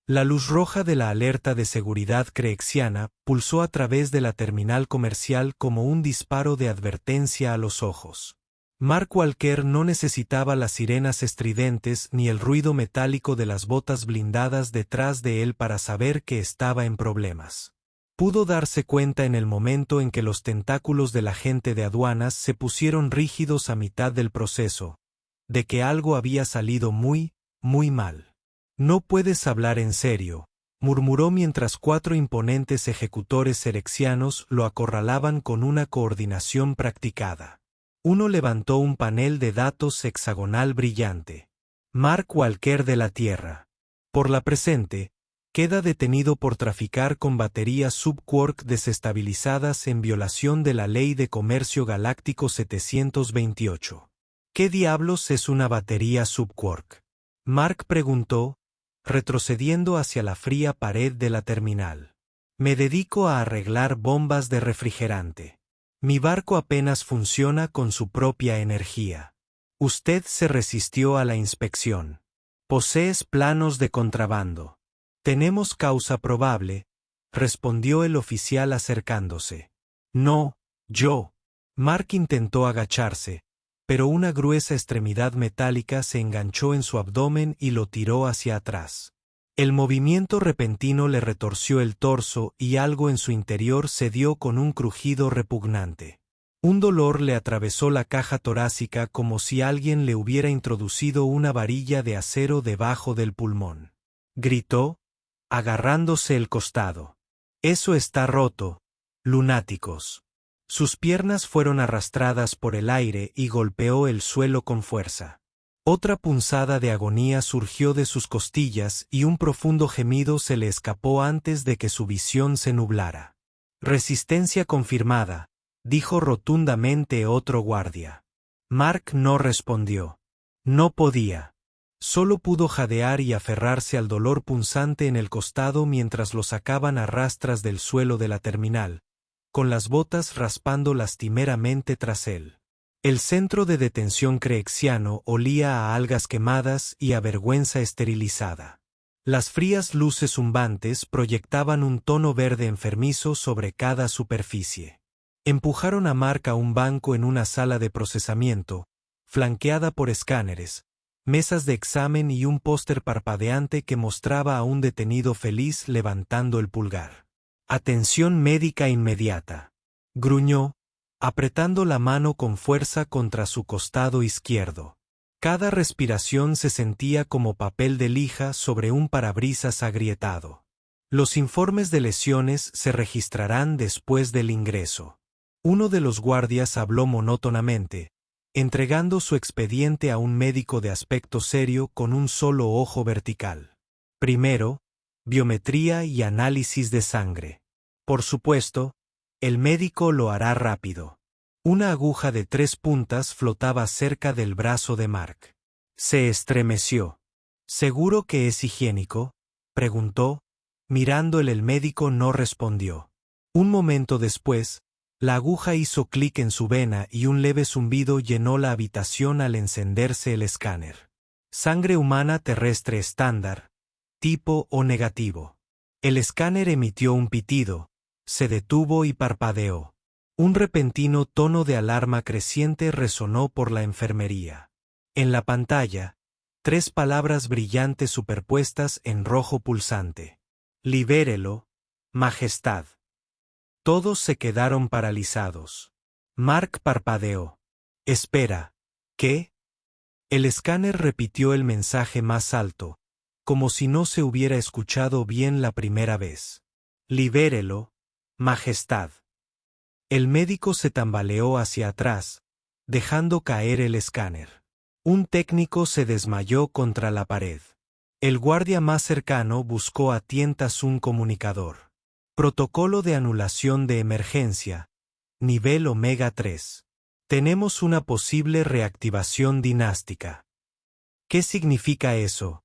La luz roja de la alerta de seguridad creexiana pulsó a través de la terminal comercial como un disparo de advertencia a los ojos. Mark Walker no necesitaba las sirenas estridentes ni el ruido metálico de las botas blindadas detrás de él para saber que estaba en problemas. Pudo darse cuenta en el momento en que los tentáculos del agente de aduanas se pusieron rígidos a mitad del proceso, de que algo había salido muy mal. «No puedes hablar en serio», murmuró mientras 4 imponentes ejecutores cerexianos lo acorralaban con una coordinación practicada. Uno levantó un panel de datos hexagonal brillante. Mark Walker de la Tierra. Por la presente, queda detenido por traficar con baterías subquark desestabilizadas en violación de la Ley de Comercio Galáctico 728. ¿Qué diablos es una batería subquark? Mark preguntó, retrocediendo hacia la fría pared de la terminal. Me dedico a arreglar bombas de refrigerante. Mi barco apenas funciona con su propia energía. Usted se resistió a la inspección. Posees planos de contrabando. Tenemos causa probable, respondió el oficial acercándose. No, yo. Mark intentó agacharse, pero una gruesa extremidad metálica se enganchó en su abdomen y lo tiró hacia atrás. El movimiento repentino le retorció el torso y algo en su interior cedió con un crujido repugnante. Un dolor le atravesó la caja torácica como si alguien le hubiera introducido una varilla de acero debajo del pulmón. Gritó, agarrándose el costado. «Eso está roto, lunáticos». Sus piernas fueron arrastradas por el aire y golpeó el suelo con fuerza. Otra punzada de agonía surgió de sus costillas y un profundo gemido se le escapó antes de que su visión se nublara. «Resistencia confirmada», dijo rotundamente otro guardia. Mark no respondió. No podía. Solo pudo jadear y aferrarse al dolor punzante en el costado mientras lo sacaban a rastras del suelo de la terminal, con las botas raspando lastimeramente tras él. El centro de detención creexiano olía a algas quemadas y a vergüenza esterilizada. Las frías luces zumbantes proyectaban un tono verde enfermizo sobre cada superficie. Empujaron a Mark a un banco en una sala de procesamiento, flanqueada por escáneres, mesas de examen y un póster parpadeante que mostraba a un detenido feliz levantando el pulgar. «Atención médica inmediata», gruñó, apretando la mano con fuerza contra su costado izquierdo. Cada respiración se sentía como papel de lija sobre un parabrisas agrietado. «Los informes de lesiones se registrarán después del ingreso». Uno de los guardias habló monótonamente, entregando su expediente a un médico de aspecto serio con un solo ojo vertical. «Primero, biometría y análisis de sangre. Por supuesto, el médico lo hará rápido». Una aguja de 3 puntas flotaba cerca del brazo de Mark. Se estremeció. «¿Seguro que es higiénico?», preguntó. Mirándole el médico no respondió. Un momento después, la aguja hizo clic en su vena y un leve zumbido llenó la habitación al encenderse el escáner. «Sangre humana terrestre estándar, tipo O negativo». El escáner emitió un pitido, se detuvo y parpadeó. Un repentino tono de alarma creciente resonó por la enfermería. En la pantalla, 3 palabras brillantes superpuestas en rojo pulsante. «Libérelo, Majestad». Todos se quedaron paralizados. Mark parpadeó. «Espera, ¿qué?». El escáner repitió el mensaje más alto, como si no se hubiera escuchado bien la primera vez. «Libérelo, Majestad». El médico se tambaleó hacia atrás, dejando caer el escáner. Un técnico se desmayó contra la pared. El guardia más cercano buscó a tientas un comunicador. «Protocolo de anulación de emergencia. Nivel Omega 3. Tenemos una posible reactivación dinástica». «¿Qué significa eso?»,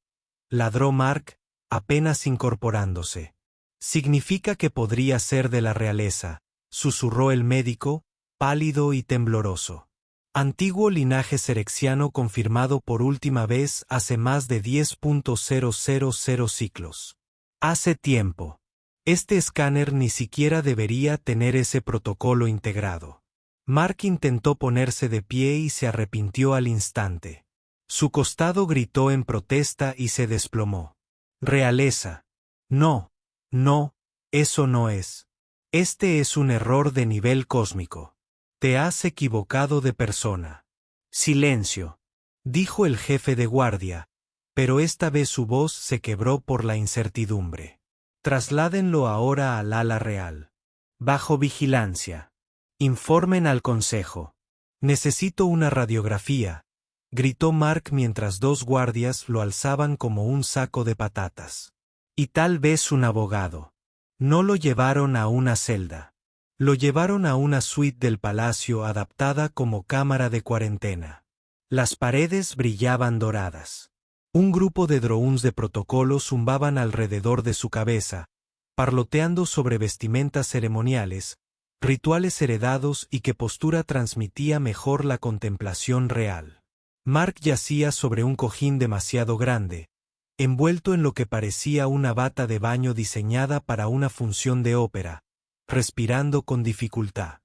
ladró Mark, apenas incorporándose. «Significa que podría ser de la realeza», susurró el médico, pálido y tembloroso. «Antiguo linaje cerexiano confirmado por última vez hace más de 10.000 ciclos». Hace tiempo. Este escáner ni siquiera debería tener ese protocolo integrado. Mark intentó ponerse de pie y se arrepintió al instante. Su costado gritó en protesta y se desplomó. Realeza. No, no, eso no es. Este es un error de nivel cósmico. Te has equivocado de persona. Silencio, dijo el jefe de guardia, pero esta vez su voz se quebró por la incertidumbre. Trasládenlo ahora al ala real. Bajo vigilancia. Informen al consejo. Necesito una radiografía, gritó Mark mientras dos guardias lo alzaban como un saco de patatas. Y tal vez un abogado. No lo llevaron a una celda. Lo llevaron a una suite del palacio adaptada como cámara de cuarentena. Las paredes brillaban doradas. Un grupo de drones de protocolo zumbaban alrededor de su cabeza, parloteando sobre vestimentas ceremoniales, rituales heredados y qué postura transmitía mejor la contemplación real. Mark yacía sobre un cojín demasiado grande, envuelto en lo que parecía una bata de baño diseñada para una función de ópera, respirando con dificultad.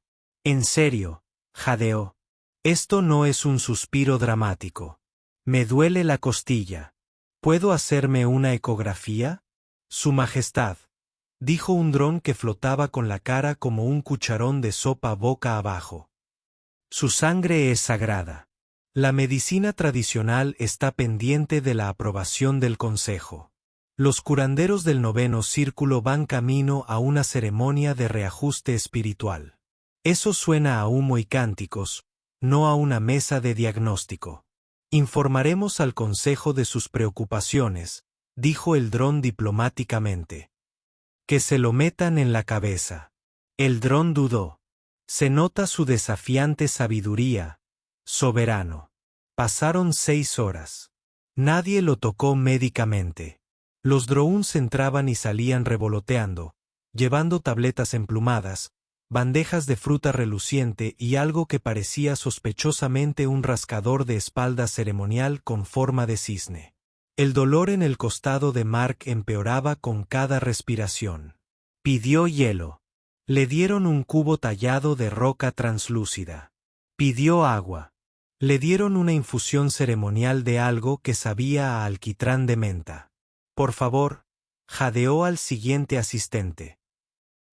En serio, jadeó. Esto no es un suspiro dramático. Me duele la costilla. ¿Puedo hacerme una ecografía? Su Majestad, dijo un dron que flotaba con la cara como un cucharón de sopa boca abajo. Su sangre es sagrada. La medicina tradicional está pendiente de la aprobación del Consejo. Los curanderos del noveno círculo van camino a una ceremonia de reajuste espiritual. Eso suena a humo y cánticos, no a una mesa de diagnóstico. Informaremos al Consejo de sus preocupaciones, dijo el dron diplomáticamente. Que se lo metan en la cabeza. El dron dudó. Se nota su desafiante sabiduría, soberano. Pasaron 6 horas. Nadie lo tocó médicamente. Los drones entraban y salían revoloteando, llevando tabletas emplumadas, bandejas de fruta reluciente y algo que parecía sospechosamente un rascador de espalda ceremonial con forma de cisne. El dolor en el costado de Mark empeoraba con cada respiración. Pidió hielo. Le dieron un cubo tallado de roca translúcida. Pidió agua. Le dieron una infusión ceremonial de algo que sabía a alquitrán de menta. Por favor, jadeó al siguiente asistente.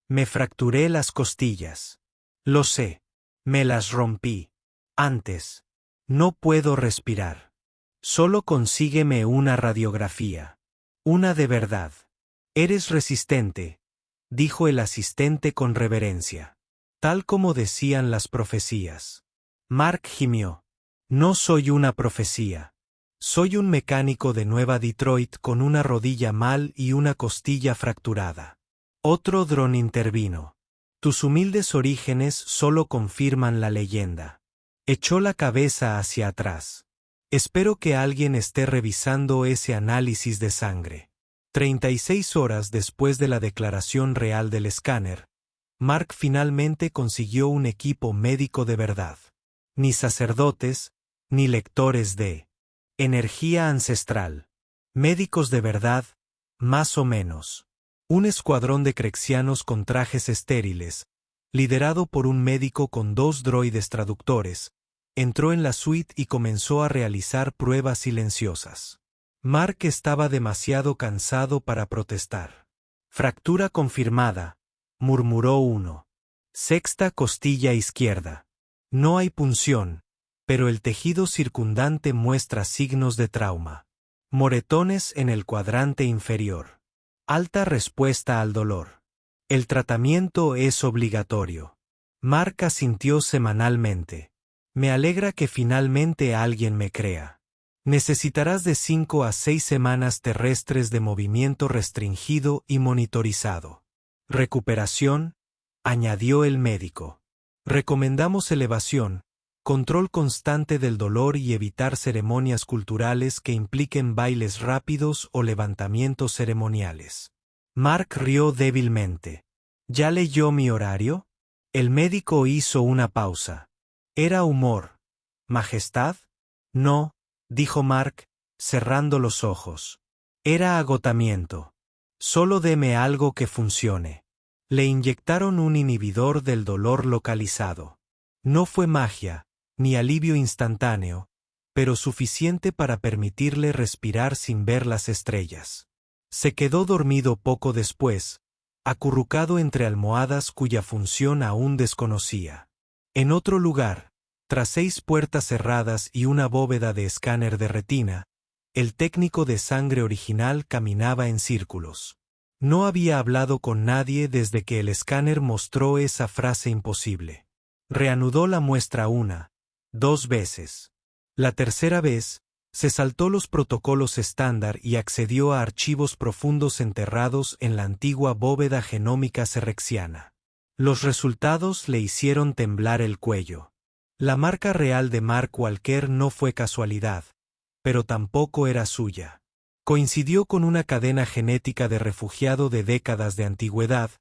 Me fracturé las costillas. Lo sé. Me las rompí. Antes. No puedo respirar. Solo consígueme una radiografía. Una de verdad. Eres resistente, dijo el asistente con reverencia. Tal como decían las profecías. Mark gimió. No soy una profecía. Soy un mecánico de Nueva Detroit con una rodilla mal y una costilla fracturada. Otro dron intervino. Tus humildes orígenes solo confirman la leyenda. Echó la cabeza hacia atrás. Espero que alguien esté revisando ese análisis de sangre. 36 horas después de la declaración real del escáner, Mark finalmente consiguió un equipo médico de verdad. Ni sacerdotes, ni lectores de energía ancestral. Médicos de verdad, más o menos. Un escuadrón de crexianos con trajes estériles, liderado por un médico con 2 droides traductores, entró en la suite y comenzó a realizar pruebas silenciosas. Mark estaba demasiado cansado para protestar. Fractura confirmada, murmuró uno. 6ª costilla izquierda. No hay punción, pero el tejido circundante muestra signos de trauma. Moretones en el cuadrante inferior. Alta respuesta al dolor. El tratamiento es obligatorio. Mark asintió semanalmente. Me alegra que finalmente alguien me crea. Necesitarás de 5 a 6 semanas terrestres de movimiento restringido y monitorizado. Recuperación, añadió el médico. Recomendamos elevación, control constante del dolor y evitar ceremonias culturales que impliquen bailes rápidos o levantamientos ceremoniales. Mark rió débilmente. ¿Ya leyó mi horario? El médico hizo una pausa. Era humor. ¿Majestad? No, dijo Mark, cerrando los ojos. Era agotamiento. Solo deme algo que funcione. Le inyectaron un inhibidor del dolor localizado. No fue magia, ni alivio instantáneo, pero suficiente para permitirle respirar sin ver las estrellas. Se quedó dormido poco después, acurrucado entre almohadas cuya función aún desconocía. En otro lugar, tras 6 puertas cerradas y una bóveda de escáner de retina, el técnico de sangre original caminaba en círculos. No había hablado con nadie desde que el escáner mostró esa frase imposible. Reanudó la muestra 1, 2 veces. La tercera vez, se saltó los protocolos estándar y accedió a archivos profundos enterrados en la antigua bóveda genómica serrexiana. Los resultados le hicieron temblar el cuello. La marca real de Mark Walker no fue casualidad, pero tampoco era suya. Coincidió con una cadena genética de refugiado de décadas de antigüedad,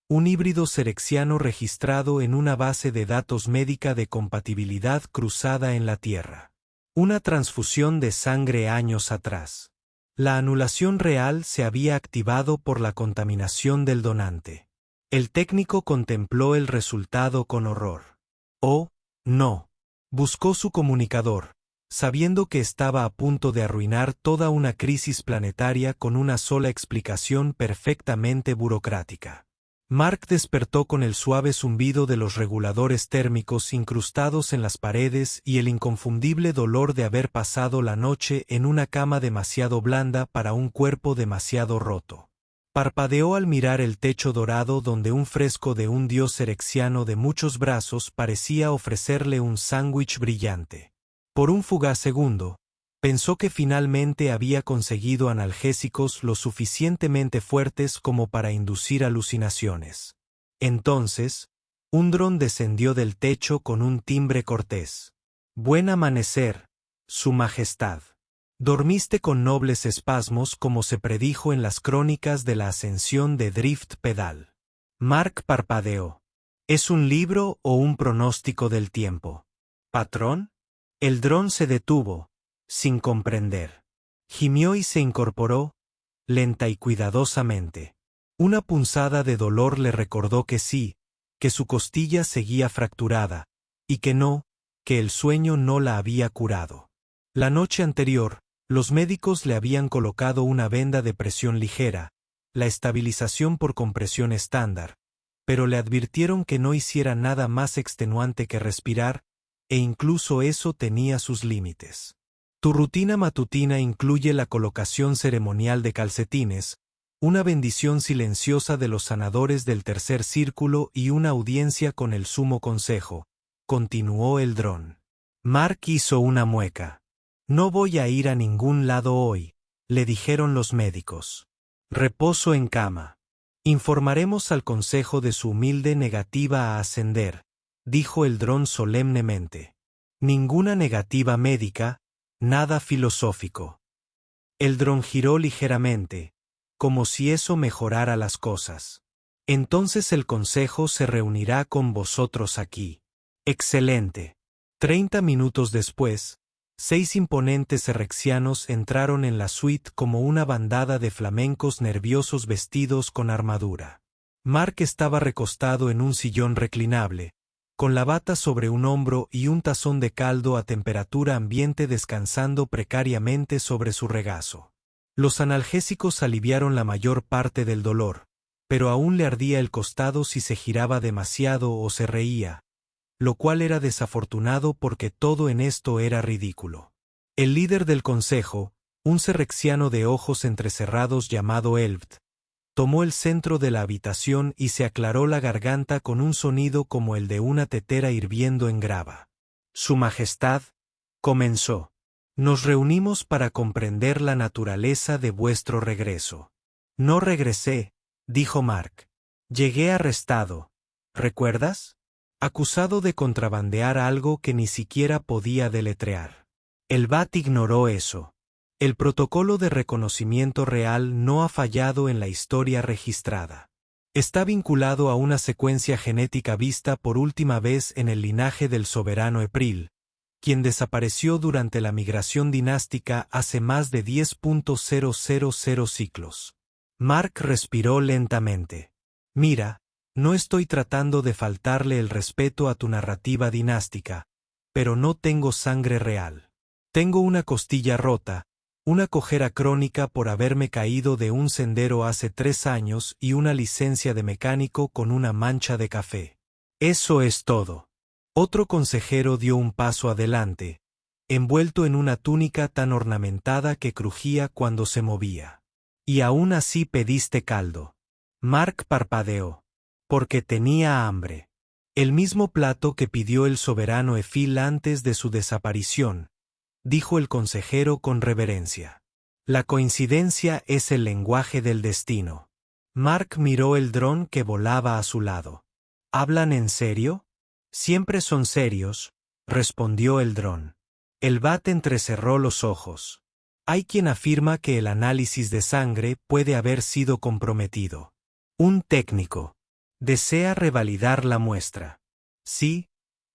un híbrido serrexiano registrado en una base de datos médica de compatibilidad cruzada en la Tierra. Una transfusión de sangre años atrás. La anulación real se había activado por la contaminación del donante. El técnico contempló el resultado con horror. Oh, no. Buscó su comunicador, sabiendo que estaba a punto de arruinar toda una crisis planetaria con una sola explicación perfectamente burocrática. Mark despertó con el suave zumbido de los reguladores térmicos incrustados en las paredes y el inconfundible dolor de haber pasado la noche en una cama demasiado blanda para un cuerpo demasiado roto. Parpadeó al mirar el techo dorado donde un fresco de un dios serrexiano de muchos brazos parecía ofrecerle un sándwich brillante. Por un fugaz segundo, pensó que finalmente había conseguido analgésicos lo suficientemente fuertes como para inducir alucinaciones. Entonces, un dron descendió del techo con un timbre cortés. Buen amanecer, Su Majestad. Dormiste con nobles espasmos como se predijo en las crónicas de la ascensión de Drift Pedal. Mark parpadeó. ¿Es un libro o un pronóstico del tiempo? ¿Patrón? El dron se detuvo, sin comprender. Gimió y se incorporó, lenta y cuidadosamente. Una punzada de dolor le recordó que sí, que su costilla seguía fracturada, y que el sueño no la había curado. La noche anterior, los médicos le habían colocado una venda de presión ligera, la estabilización por compresión estándar, pero le advirtieron que no hiciera nada más extenuante que respirar, e incluso eso tenía sus límites. Tu rutina matutina incluye la colocación ceremonial de calcetines, una bendición silenciosa de los sanadores del tercer círculo y una audiencia con el sumo consejo, continuó el dron. Mark hizo una mueca. No voy a ir a ningún lado hoy, le dijeron los médicos. Reposo en cama. Informaremos al consejo de su humilde negativa a ascender, dijo el dron solemnemente. Ninguna negativa médica, nada filosófico. El dron giró ligeramente, como si eso mejorara las cosas. Entonces el consejo se reunirá con vosotros aquí. Excelente. 30 minutos después, 6 imponentes serrexianos entraron en la suite como una bandada de flamencos nerviosos vestidos con armadura. Mark estaba recostado en un sillón reclinable, con la bata sobre un hombro y un tazón de caldo a temperatura ambiente descansando precariamente sobre su regazo. Los analgésicos aliviaron la mayor parte del dolor, pero aún le ardía el costado si se giraba demasiado o se reía, lo cual era desafortunado porque todo en esto era ridículo. El líder del consejo, un serrexiano de ojos entrecerrados llamado Elft, tomó el centro de la habitación y se aclaró la garganta con un sonido como el de una tetera hirviendo en grava. Su Majestad, comenzó. Nos reunimos para comprender la naturaleza de vuestro regreso. No regresé, dijo Mark. Llegué arrestado. ¿Recuerdas? Acusado de contrabandear algo que ni siquiera podía deletrear. El BAT ignoró eso. El protocolo de reconocimiento real no ha fallado en la historia registrada. Está vinculado a una secuencia genética vista por última vez en el linaje del soberano Epril, quien desapareció durante la migración dinástica hace más de 10.000 ciclos. Mark respiró lentamente. Mira, no estoy tratando de faltarle el respeto a tu narrativa dinástica, pero no tengo sangre real. Tengo una costilla rota, una cojera crónica por haberme caído de un sendero hace 3 años y una licencia de mecánico con una mancha de café. Eso es todo. Otro consejero dio un paso adelante, envuelto en una túnica tan ornamentada que crujía cuando se movía. Y aún así pediste caldo. Mark parpadeó. Porque tenía hambre. El mismo plato que pidió el soberano Efil antes de su desaparición, dijo el consejero con reverencia. La coincidencia es el lenguaje del destino. Mark miró el dron que volaba a su lado. ¿Hablan en serio? Siempre son serios, respondió el dron. El bat entrecerró los ojos. Hay quien afirma que el análisis de sangre puede haber sido comprometido. Un técnico. Desea revalidar la muestra. Sí,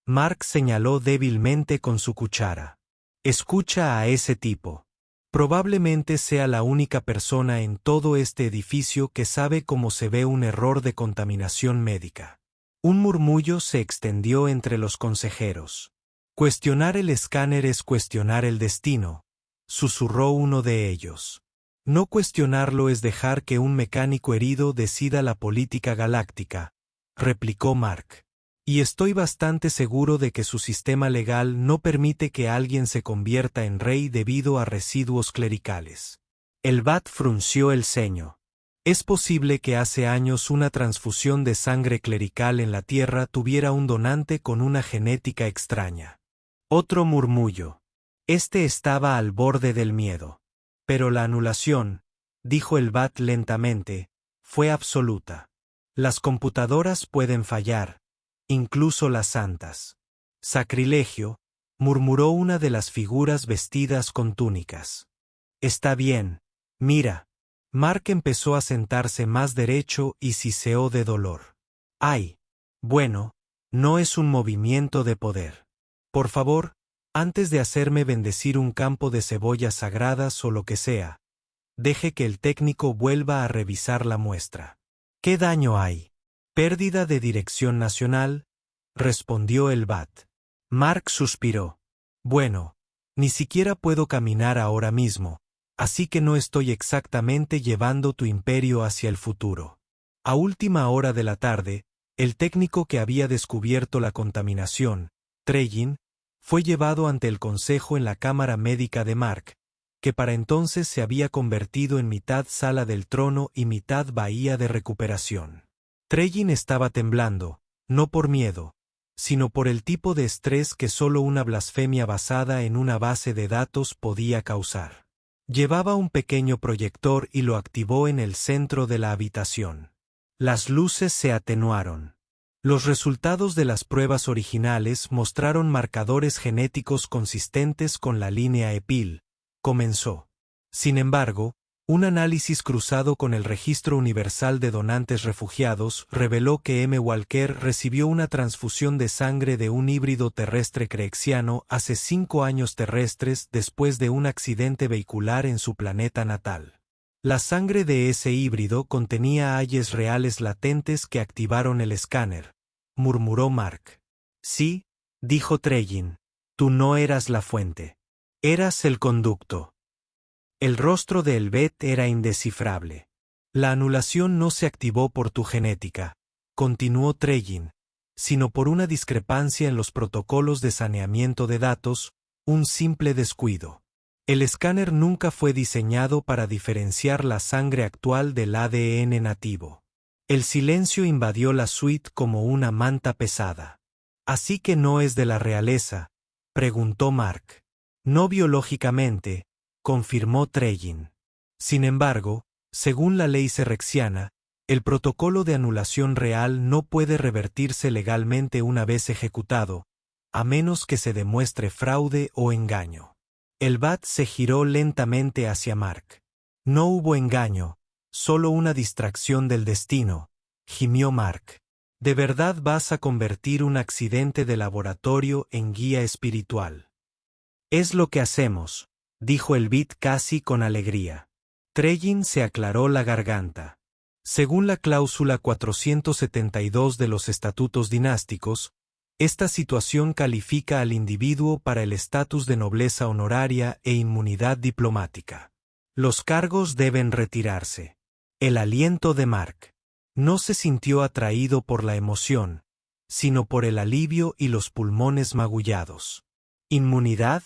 Mark señaló débilmente con su cuchara. Escucha a ese tipo. Probablemente sea la única persona en todo este edificio que sabe cómo se ve un error de contaminación médica. Un murmullo se extendió entre los consejeros. Cuestionar el escáner es cuestionar el destino, susurró uno de ellos. No cuestionarlo es dejar que un mecánico herido decida la política galáctica, replicó Mark. Y estoy bastante seguro de que su sistema legal no permite que alguien se convierta en rey debido a residuos clericales. El bat frunció el ceño. Es posible que hace años una transfusión de sangre clerical en la Tierra tuviera un donante con una genética extraña. Otro murmullo. Este estaba al borde del miedo. Pero la anulación, dijo el bat lentamente, fue absoluta. Las computadoras pueden fallar, incluso las santas. Sacrilegio, murmuró una de las figuras vestidas con túnicas. Está bien, mira. Mark empezó a sentarse más derecho y siseó de dolor. Ay, bueno, no es un movimiento de poder. Por favor, antes de hacerme bendecir un campo de cebollas sagradas o lo que sea, deje que el técnico vuelva a revisar la muestra. ¿Qué daño hay? Pérdida de dirección nacional, respondió el bat. Mark suspiró. Bueno, ni siquiera puedo caminar ahora mismo, así que no estoy exactamente llevando tu imperio hacia el futuro. A última hora de la tarde, el técnico que había descubierto la contaminación, Trellin, fue llevado ante el consejo en la cámara médica de Mark, que para entonces se había convertido en mitad sala del trono y mitad bahía de recuperación. Trellin estaba temblando, no por miedo, sino por el tipo de estrés que solo una blasfemia basada en una base de datos podía causar. Llevaba un pequeño proyector y lo activó en el centro de la habitación. Las luces se atenuaron. Los resultados de las pruebas originales mostraron marcadores genéticos consistentes con la línea Epil, comenzó. Sin embargo, un análisis cruzado con el Registro Universal de Donantes Refugiados reveló que M. Walker recibió una transfusión de sangre de un híbrido terrestre creexiano hace 5 años terrestres después de un accidente vehicular en su planeta natal. La sangre de ese híbrido contenía ayes reales latentes que activaron el escáner, murmuró Mark. Sí, dijo Trellin, tú no eras la fuente. Eras el conducto. El rostro de Elbet era indescifrable. La anulación no se activó por tu genética, continuó Trellin, sino por una discrepancia en los protocolos de saneamiento de datos, un simple descuido. El escáner nunca fue diseñado para diferenciar la sangre actual del ADN nativo. El silencio invadió la suite como una manta pesada. ¿Así que no es de la realeza?, preguntó Mark. No biológicamente, confirmó Trellin. Sin embargo, según la ley serrexiana, el protocolo de anulación real no puede revertirse legalmente una vez ejecutado, a menos que se demuestre fraude o engaño. El bat se giró lentamente hacia Mark. No hubo engaño, solo una distracción del destino, gimió Mark. ¿De verdad vas a convertir un accidente de laboratorio en guía espiritual? Es lo que hacemos, dijo el Bit casi con alegría. Trellin se aclaró la garganta. Según la cláusula 472 de los estatutos dinásticos, esta situación califica al individuo para el estatus de nobleza honoraria e inmunidad diplomática. Los cargos deben retirarse. El aliento de Mark no se sintió atraído por la emoción, sino por el alivio y los pulmones magullados. ¿Inmunidad?,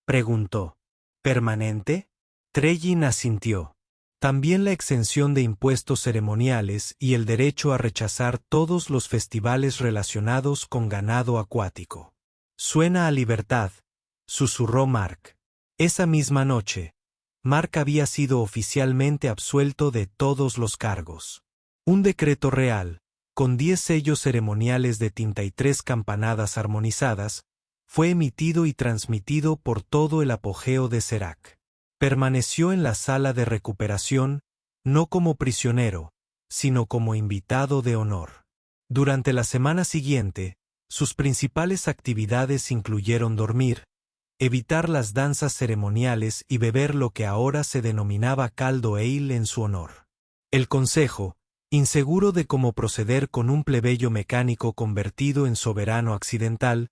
preguntó. ¿Permanente? Trellin asintió. También la exención de impuestos ceremoniales y el derecho a rechazar todos los festivales relacionados con ganado acuático. Suena a libertad, susurró Mark. Esa misma noche, Mark había sido oficialmente absuelto de todos los cargos. Un decreto real, con 10 sellos ceremoniales de tinta y 3 campanadas armonizadas, fue emitido y transmitido por todo el apogeo de Serac. Permaneció en la sala de recuperación, no como prisionero, sino como invitado de honor. Durante la semana siguiente, sus principales actividades incluyeron dormir, evitar las danzas ceremoniales y beber lo que ahora se denominaba caldo ale en su honor. El consejo, inseguro de cómo proceder con un plebeyo mecánico convertido en soberano accidental,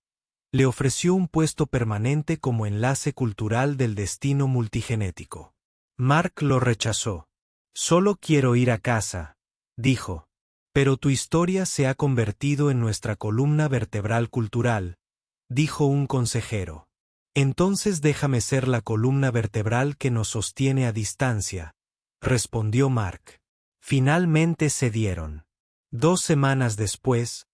le ofreció un puesto permanente como enlace cultural del destino multigenético. Mark lo rechazó. «Solo quiero ir a casa», dijo. «Pero tu historia se ha convertido en nuestra columna vertebral cultural», dijo un consejero. «Entonces déjame ser la columna vertebral que nos sostiene a distancia», respondió Mark. Finalmente cedieron. 2 semanas después,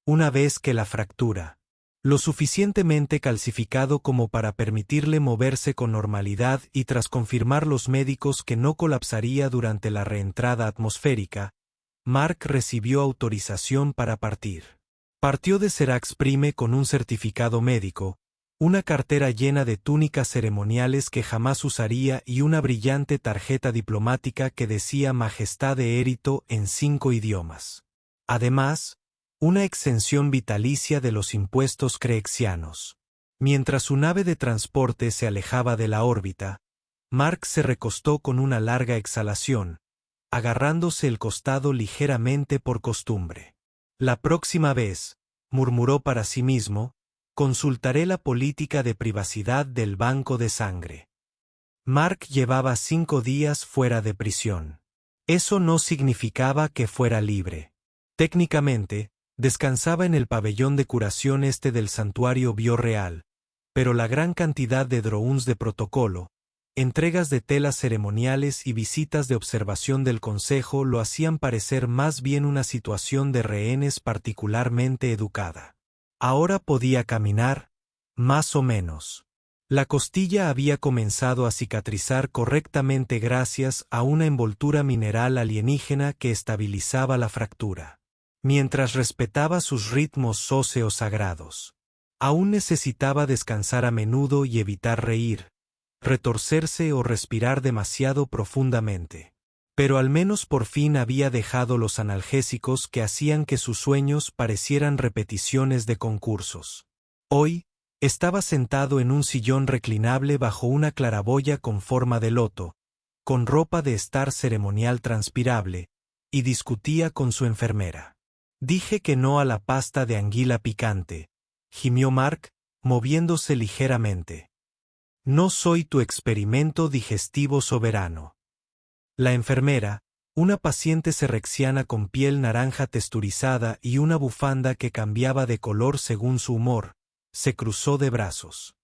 una vez que la fractura, lo suficientemente calcificado como para permitirle moverse con normalidad y tras confirmar los médicos que no colapsaría durante la reentrada atmosférica, Mark recibió autorización para partir. Partió de Serac Prime con un certificado médico, una cartera llena de túnicas ceremoniales que jamás usaría y una brillante tarjeta diplomática que decía Majestad de Érito en 5 idiomas. Además, una exención vitalicia de los impuestos creexianos. Mientras su nave de transporte se alejaba de la órbita, Mark se recostó con una larga exhalación, agarrándose el costado ligeramente por costumbre. «La próxima vez», murmuró para sí mismo, «consultaré la política de privacidad del banco de sangre». Mark llevaba 5 días fuera de prisión. Eso no significaba que fuera libre. Técnicamente, descansaba en el pabellón de curación este del santuario Bio-Real, pero la gran cantidad de drones de protocolo, entregas de telas ceremoniales y visitas de observación del consejo lo hacían parecer más bien una situación de rehenes particularmente educada. Ahora podía caminar, más o menos. La costilla había comenzado a cicatrizar correctamente gracias a una envoltura mineral alienígena que estabilizaba la fractura. Mientras respetaba sus ritmos óseos sagrados. Aún necesitaba descansar a menudo y evitar reír, retorcerse o respirar demasiado profundamente. Pero al menos por fin había dejado los analgésicos que hacían que sus sueños parecieran repeticiones de concursos. Hoy, estaba sentado en un sillón reclinable bajo una claraboya con forma de loto, con ropa de estar ceremonial transpirable, y discutía con su enfermera. «Dije que no a la pasta de anguila picante», gimió Mark, moviéndose ligeramente. «No soy tu experimento digestivo soberano». La enfermera, una paciente serrexiana con piel naranja texturizada y una bufanda que cambiaba de color según su humor, se cruzó de brazos.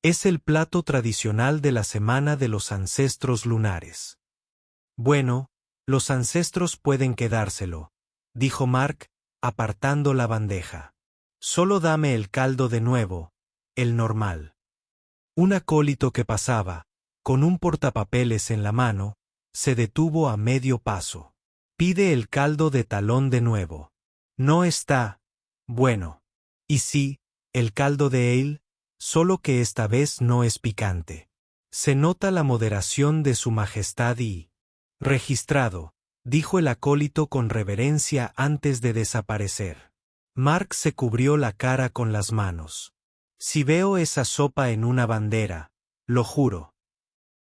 «Es el plato tradicional de la semana de los ancestros lunares». «Bueno, los ancestros pueden quedárselo», dijo Mark, apartando la bandeja. «Solo dame el caldo de nuevo, el normal». Un acólito que pasaba, con un portapapeles en la mano, se detuvo a medio paso. «Pide el caldo de talón de nuevo». «No está bueno». «Y sí, el caldo de ale, solo que esta vez no es picante». «Se nota la moderación de su majestad y...» «Registrado», dijo el acólito con reverencia antes de desaparecer. Mark se cubrió la cara con las manos. «Si veo esa sopa en una bandera, lo juro».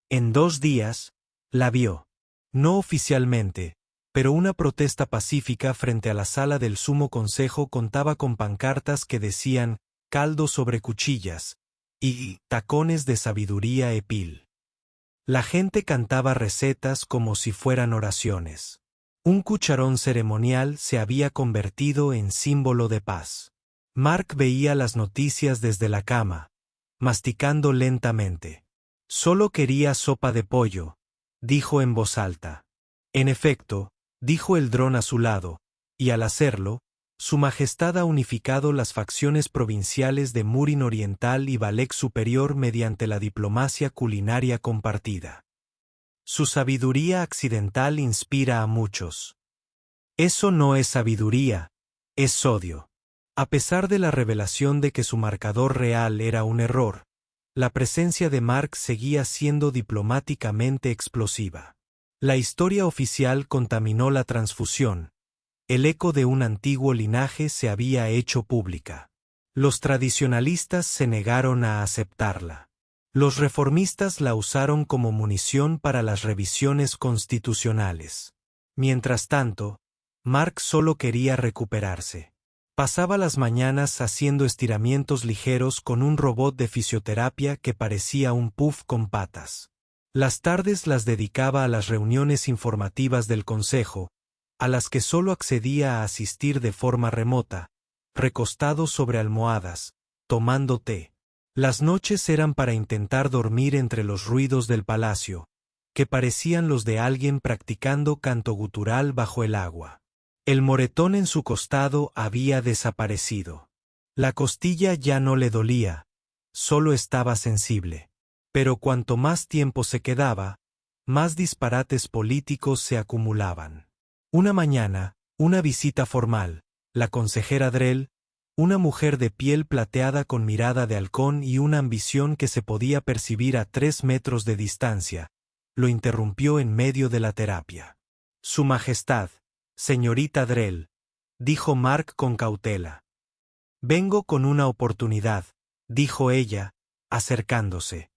En 2 días, La vio. No oficialmente, pero una protesta pacífica frente a la sala del Sumo Consejo contaba con pancartas que decían «caldo sobre cuchillas» y «tacones de sabiduría epil». La gente cantaba recetas como si fueran oraciones. Un cucharón ceremonial se había convertido en símbolo de paz. Mark veía las noticias desde la cama, masticando lentamente. «Solo quería sopa de pollo», dijo en voz alta. En efecto, dijo el dron a su lado, y al hacerlo, Su Majestad ha unificado las facciones provinciales de Murin Oriental y Balek Superior mediante la diplomacia culinaria compartida. Su sabiduría accidental inspira a muchos. Eso no es sabiduría, es sodio. A pesar de la revelación de que su marcador real era un error, la presencia de Mark seguía siendo diplomáticamente explosiva. La historia oficial contaminó la transfusión. El eco de un antiguo linaje se había hecho pública. Los tradicionalistas se negaron a aceptarla. Los reformistas la usaron como munición para las revisiones constitucionales. Mientras tanto, Mark solo quería recuperarse. Pasaba las mañanas haciendo estiramientos ligeros con un robot de fisioterapia que parecía un puff con patas. Las tardes las dedicaba a las reuniones informativas del Consejo, a las que solo accedía a asistir de forma remota, recostado sobre almohadas, tomando té. Las noches eran para intentar dormir entre los ruidos del palacio, que parecían los de alguien practicando canto gutural bajo el agua. El moretón en su costado había desaparecido. La costilla ya no le dolía, solo estaba sensible. Pero cuanto más tiempo se quedaba, más disparates políticos se acumulaban. Una mañana, una visita formal, la consejera Drell, una mujer de piel plateada con mirada de halcón y una ambición que se podía percibir a 3 metros de distancia, lo interrumpió en medio de la terapia. Su Majestad, señorita Drell, dijo Mark con cautela. Vengo con una oportunidad, dijo ella, acercándose.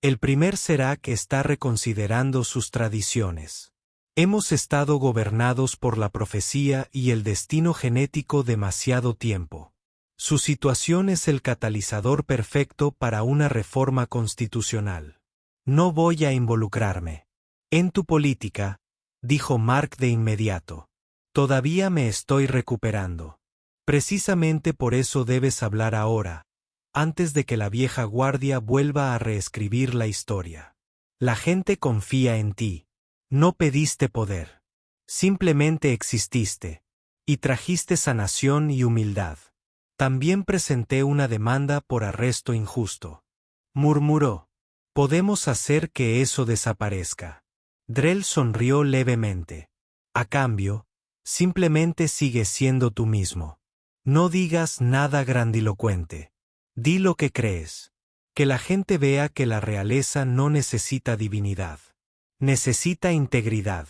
El primer será que está reconsiderando sus tradiciones. Hemos estado gobernados por la profecía y el destino genético demasiado tiempo. Su situación es el catalizador perfecto para una reforma constitucional. No voy a involucrarme en tu política, dijo Mark de inmediato. Todavía me estoy recuperando. Precisamente por eso debes hablar ahora, antes de que la vieja guardia vuelva a reescribir la historia. La gente confía en ti. No pediste poder. Simplemente exististe. Y trajiste sanación y humildad. También presenté una demanda por arresto injusto. Murmuró. Podemos hacer que eso desaparezca. Drell sonrió levemente. A cambio, simplemente sigue siendo tú mismo. No digas nada grandilocuente. Di lo que crees. Que la gente vea que la realeza no necesita divinidad. Necesita integridad.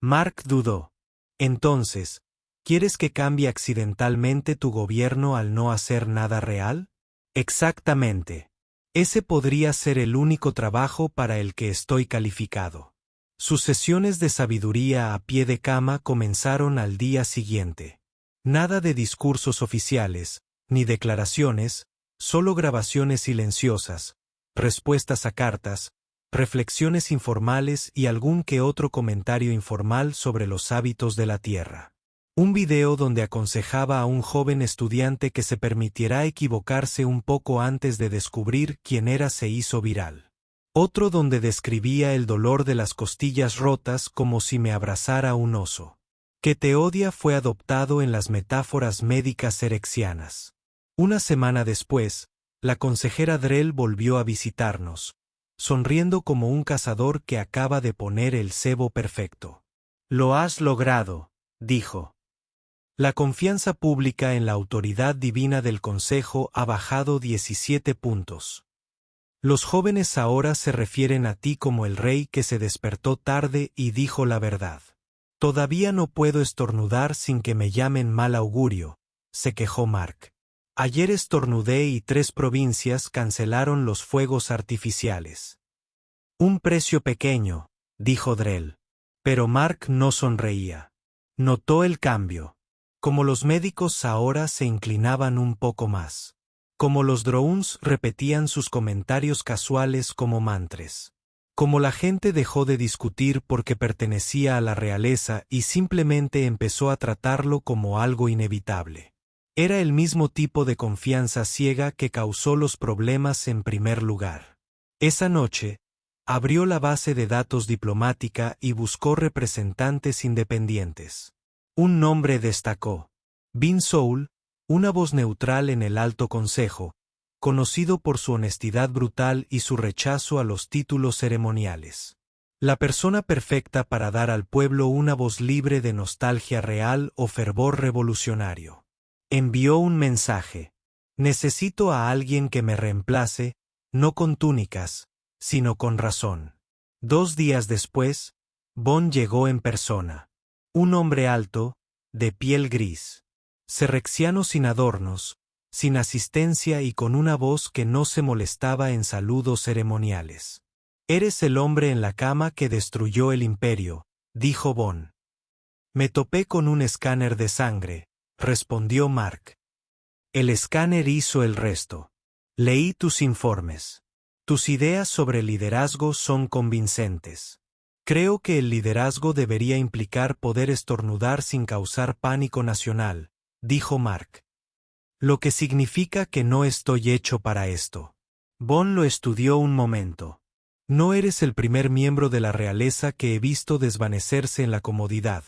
Mark dudó. Entonces, ¿quieres que cambie accidentalmente tu gobierno al no hacer nada real? Exactamente. Ese podría ser el único trabajo para el que estoy calificado. Sus sesiones de sabiduría a pie de cama comenzaron al día siguiente. Nada de discursos oficiales, ni declaraciones, solo grabaciones silenciosas, respuestas a cartas, reflexiones informales y algún que otro comentario informal sobre los hábitos de la Tierra. Un video donde aconsejaba a un joven estudiante que se permitiera equivocarse un poco antes de descubrir quién era se hizo viral. Otro donde describía el dolor de las costillas rotas como si me abrazara un oso. Que te odia fue adoptado en las metáforas médicas erexianas. Una semana después, la consejera Drell volvió a visitarnos, sonriendo como un cazador que acaba de poner el cebo perfecto. Lo has logrado, dijo. La confianza pública en la autoridad divina del Consejo ha bajado 17 puntos. Los jóvenes ahora se refieren a ti como el rey que se despertó tarde y dijo la verdad. Todavía no puedo estornudar sin que me llamen mal augurio, se quejó Mark. Ayer estornudé y 3 provincias cancelaron los fuegos artificiales. Un precio pequeño, dijo Drell. Pero Mark no sonreía. Notó el cambio. Como los médicos ahora se inclinaban un poco más. Como los drones repetían sus comentarios casuales como mantres. Como la gente dejó de discutir porque pertenecía a la realeza y simplemente empezó a tratarlo como algo inevitable. Era el mismo tipo de confianza ciega que causó los problemas en primer lugar. Esa noche, abrió la base de datos diplomática y buscó representantes independientes. Un nombre destacó. Bin Soul, una voz neutral en el Alto Consejo, conocido por su honestidad brutal y su rechazo a los títulos ceremoniales. La persona perfecta para dar al pueblo una voz libre de nostalgia real o fervor revolucionario. Envió un mensaje. Necesito a alguien que me reemplace, no con túnicas, sino con razón. 2 días después, Bon llegó en persona. Un hombre alto, de piel gris. Serrexiano sin adornos, sin asistencia y con una voz que no se molestaba en saludos ceremoniales. Eres el hombre en la cama que destruyó el imperio, dijo Bon. Me topé con un escáner de sangre, respondió Mark. El escáner hizo el resto. Leí tus informes. Tus ideas sobre liderazgo son convincentes. Creo que el liderazgo debería implicar poder estornudar sin causar pánico nacional, dijo Mark. Lo que significa que no estoy hecho para esto. Bon lo estudió un momento. No eres el primer miembro de la realeza que he visto desvanecerse en la comodidad,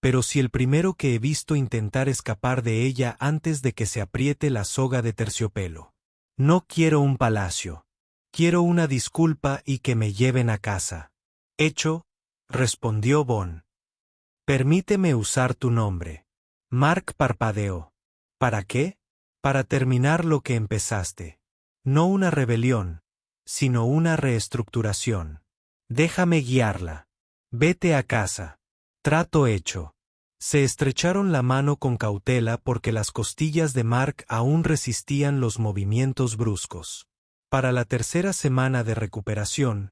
pero sí el primero que he visto intentar escapar de ella antes de que se apriete la soga de terciopelo. No quiero un palacio. Quiero una disculpa y que me lleven a casa. Hecho, respondió Bon. Permíteme usar tu nombre. Mark parpadeó. ¿Para qué? Para terminar lo que empezaste. No una rebelión, sino una reestructuración. Déjame guiarla. Vete a casa. Trato hecho. Se estrecharon la mano con cautela porque las costillas de Mark aún resistían los movimientos bruscos. Para la tercera semana de recuperación,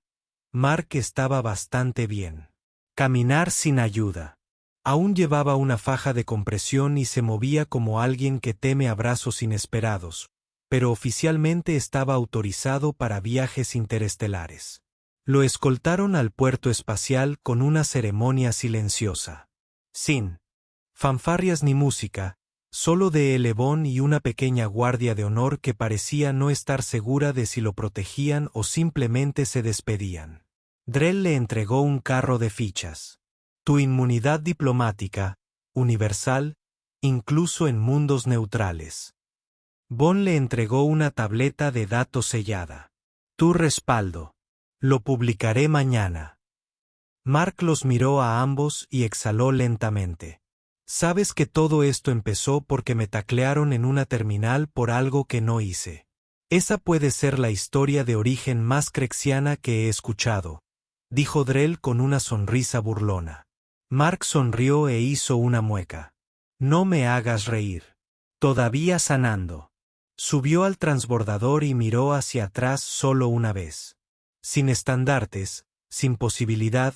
Mark estaba bastante bien. Caminar sin ayuda. Aún llevaba una faja de compresión y se movía como alguien que teme abrazos inesperados, pero oficialmente estaba autorizado para viajes interestelares. Lo escoltaron al puerto espacial con una ceremonia silenciosa. Sin fanfarrias ni música, solo de Elevón y una pequeña guardia de honor que parecía no estar segura de si lo protegían o simplemente se despedían. Drell le entregó un carro de fichas. Tu inmunidad diplomática, universal, incluso en mundos neutrales. Bon le entregó una tableta de datos sellada. Tu respaldo. Lo publicaré mañana. Mark los miró a ambos y exhaló lentamente. Sabes que todo esto empezó porque me taclearon en una terminal por algo que no hice. Esa puede ser la historia de origen más crexiana que he escuchado, dijo Drell con una sonrisa burlona. Mark sonrió e hizo una mueca. No me hagas reír. Todavía sanando. Subió al transbordador y miró hacia atrás solo una vez. Sin estandartes, sin posibilidad,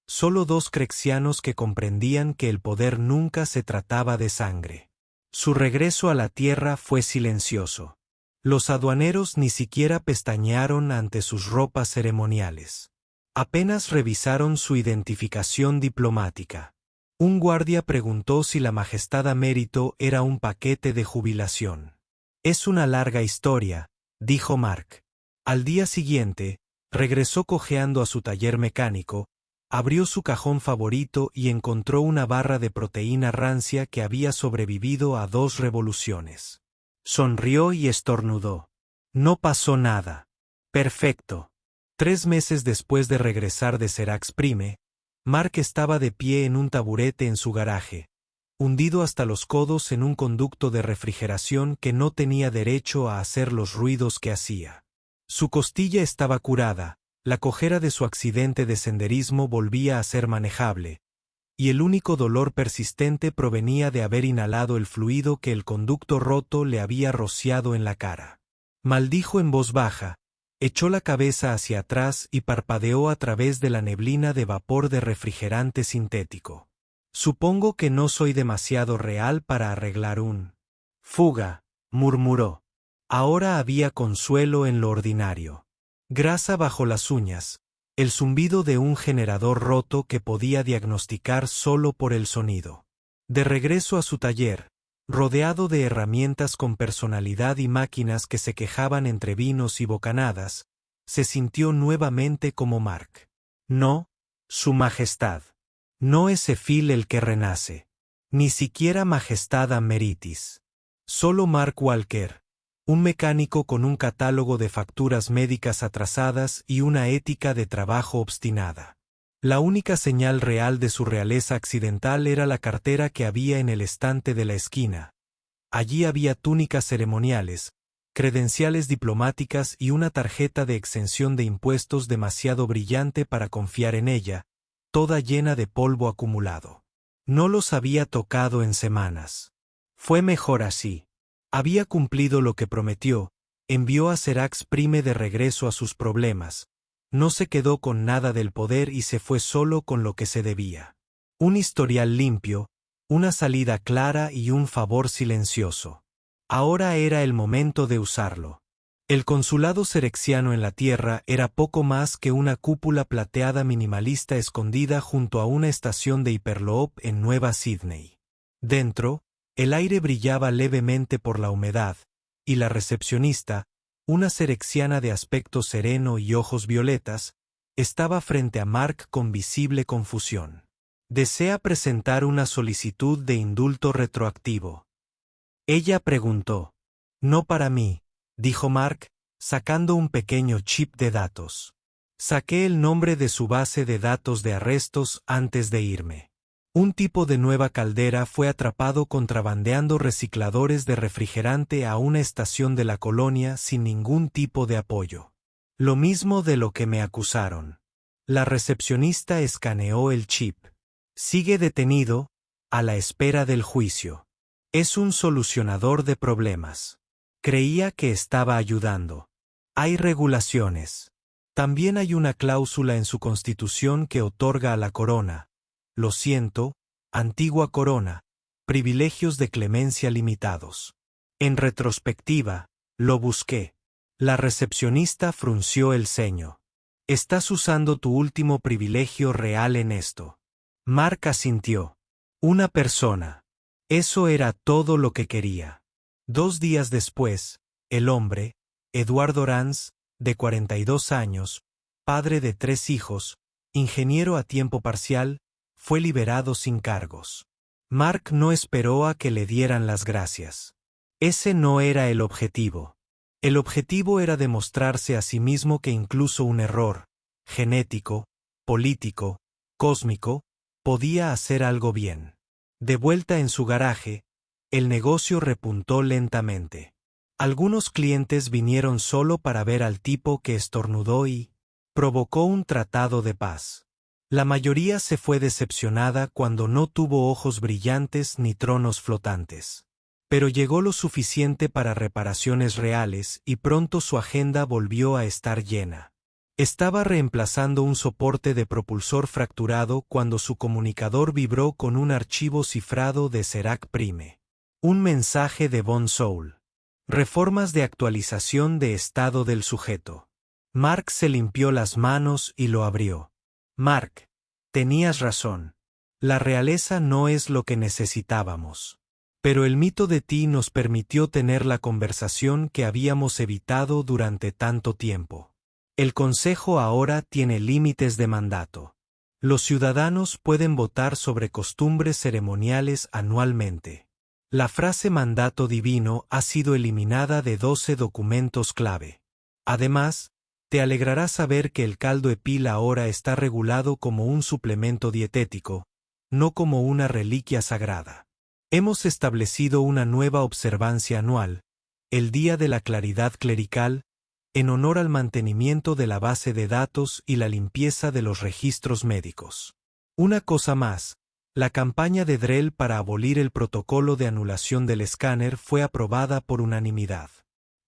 solo 2 crexianos que comprendían que el poder nunca se trataba de sangre. Su regreso a la Tierra fue silencioso. Los aduaneros ni siquiera pestañearon ante sus ropas ceremoniales. Apenas revisaron su identificación diplomática. Un guardia preguntó si la Majestad Emérito era un paquete de jubilación. Es una larga historia, dijo Mark. Al día siguiente, regresó cojeando a su taller mecánico, abrió su cajón favorito y encontró una barra de proteína rancia que había sobrevivido a 2 revoluciones. Sonrió y estornudó. No pasó nada. Perfecto. 3 meses después de regresar de Serax Prime, Mark estaba de pie en un taburete en su garaje, hundido hasta los codos en un conducto de refrigeración que no tenía derecho a hacer los ruidos que hacía. Su costilla estaba curada, la cojera de su accidente de senderismo volvía a ser manejable, y el único dolor persistente provenía de haber inhalado el fluido que el conducto roto le había rociado en la cara. Maldijo en voz baja, Echó la cabeza hacia atrás y parpadeó a través de la neblina de vapor de refrigerante sintético. Supongo que no soy demasiado real para arreglar un fuga, murmuró. Ahora había consuelo en lo ordinario. Grasa bajo las uñas, el zumbido de un generador roto que podía diagnosticar solo por el sonido. De regreso a su taller, rodeado de herramientas con personalidad y máquinas que se quejaban entre vinos y bocanadas, se sintió nuevamente como Mark. No, Su Majestad. No es Ephil el que renace. Ni siquiera Majestad Ameritis. Solo Mark Walker, un mecánico con un catálogo de facturas médicas atrasadas y una ética de trabajo obstinada. La única señal real de su realeza accidental era la cartera que había en el estante de la esquina. Allí había túnicas ceremoniales, credenciales diplomáticas y una tarjeta de exención de impuestos demasiado brillante para confiar en ella, toda llena de polvo acumulado. No los había tocado en semanas. Fue mejor así. Había cumplido lo que prometió, envió a Serax Prime de regreso a sus problemas. No se quedó con nada del poder y se fue solo con lo que se debía. Un historial limpio, una salida clara y un favor silencioso. Ahora era el momento de usarlo. El consulado serexiano en la Tierra era poco más que una cúpula plateada minimalista escondida junto a una estación de hiperloop en Nueva Sydney. Dentro, el aire brillaba levemente por la humedad, y la recepcionista, una serexiana de aspecto sereno y ojos violetas, estaba frente a Mark con visible confusión. «¿Desea presentar una solicitud de indulto retroactivo?», ella preguntó. «No para mí», dijo Mark, sacando un pequeño chip de datos. «Saqué el nombre de su base de datos de arrestos antes de irme. Un tipo de Nueva Caldera fue atrapado contrabandeando recicladores de refrigerante a una estación de la colonia sin ningún tipo de apoyo. Lo mismo de lo que me acusaron». La recepcionista escaneó el chip. «Sigue detenido, a la espera del juicio. Es un solucionador de problemas». Creía que estaba ayudando. «Hay regulaciones. También hay una cláusula en su constitución que otorga a la corona, lo siento, antigua corona, privilegios de clemencia limitados. En retrospectiva, lo busqué». La recepcionista frunció el ceño. «Estás usando tu último privilegio real en esto». Mark asintió. Una persona. Eso era todo lo que quería. 2 días después, el hombre, Eduardo Rans, de 42 años, padre de 3 hijos, ingeniero a tiempo parcial, fue liberado sin cargos. Mark no esperó a que le dieran las gracias. Ese no era el objetivo. El objetivo era demostrarse a sí mismo que incluso un error, genético, político, cósmico, podía hacer algo bien. De vuelta en su garaje, el negocio repuntó lentamente. Algunos clientes vinieron solo para ver al tipo que estornudó y provocó un tratado de paz. La mayoría se fue decepcionada cuando no tuvo ojos brillantes ni tronos flotantes. Pero llegó lo suficiente para reparaciones reales y pronto su agenda volvió a estar llena. Estaba reemplazando un soporte de propulsor fracturado cuando su comunicador vibró con un archivo cifrado de Serac Prime. Un mensaje de Von Soul. Reformas de actualización de estado del sujeto. Mark se limpió las manos y lo abrió. «Mark, tenías razón. La realeza no es lo que necesitábamos. Pero el mito de ti nos permitió tener la conversación que habíamos evitado durante tanto tiempo. El Consejo ahora tiene límites de mandato. Los ciudadanos pueden votar sobre costumbres ceremoniales anualmente. La frase mandato divino ha sido eliminada de 12 documentos clave. Además, te alegrará saber que el caldo Epil ahora está regulado como un suplemento dietético, no como una reliquia sagrada. Hemos establecido una nueva observancia anual, el Día de la Claridad Clerical, en honor al mantenimiento de la base de datos y la limpieza de los registros médicos. Una cosa más, la campaña de Drell para abolir el protocolo de anulación del escáner fue aprobada por unanimidad.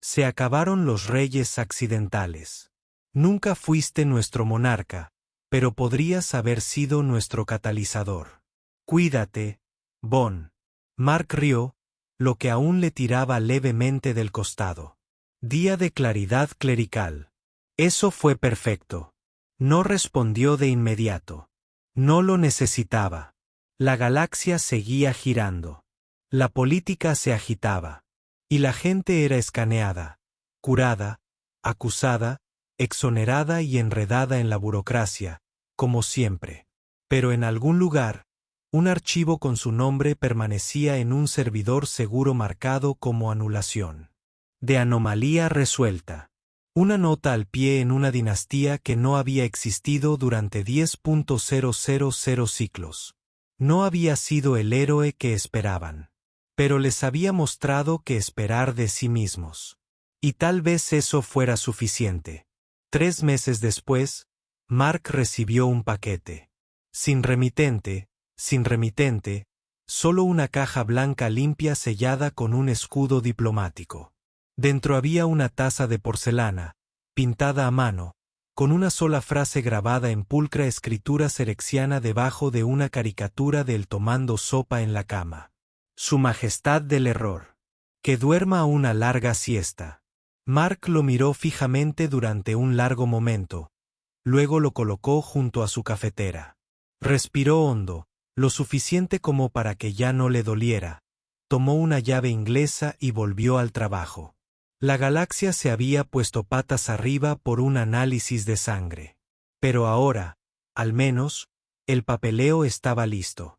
Se acabaron los reyes accidentales. Nunca fuiste nuestro monarca, pero podrías haber sido nuestro catalizador. Cuídate, Bon. Mark rió, lo que aún le tiraba levemente del costado. Día de claridad clerical. Eso fue perfecto. No respondió de inmediato. No lo necesitaba. La galaxia seguía girando. La política se agitaba. Y la gente era escaneada, curada, acusada, exonerada y enredada en la burocracia, como siempre. Pero en algún lugar, un archivo con su nombre permanecía en un servidor seguro marcado como anulación. De anomalía resuelta. Una nota al pie en una dinastía que no había existido durante 10.000 ciclos. No había sido el héroe que esperaban. Pero les había mostrado que esperar de sí mismos. Y tal vez eso fuera suficiente. 3 meses después, Mark recibió un paquete. Sin remitente, solo una caja blanca limpia sellada con un escudo diplomático. Dentro había una taza de porcelana, pintada a mano, con una sola frase grabada en pulcra escritura cerexiana debajo de una caricatura de él tomando sopa en la cama. Su Majestad del Error. Que duerma una larga siesta. Mark lo miró fijamente durante un largo momento. Luego lo colocó junto a su cafetera. Respiró hondo, lo suficiente como para que ya no le doliera. Tomó una llave inglesa y volvió al trabajo. La galaxia se había puesto patas arriba por un análisis de sangre. Pero ahora, al menos, el papeleo estaba listo.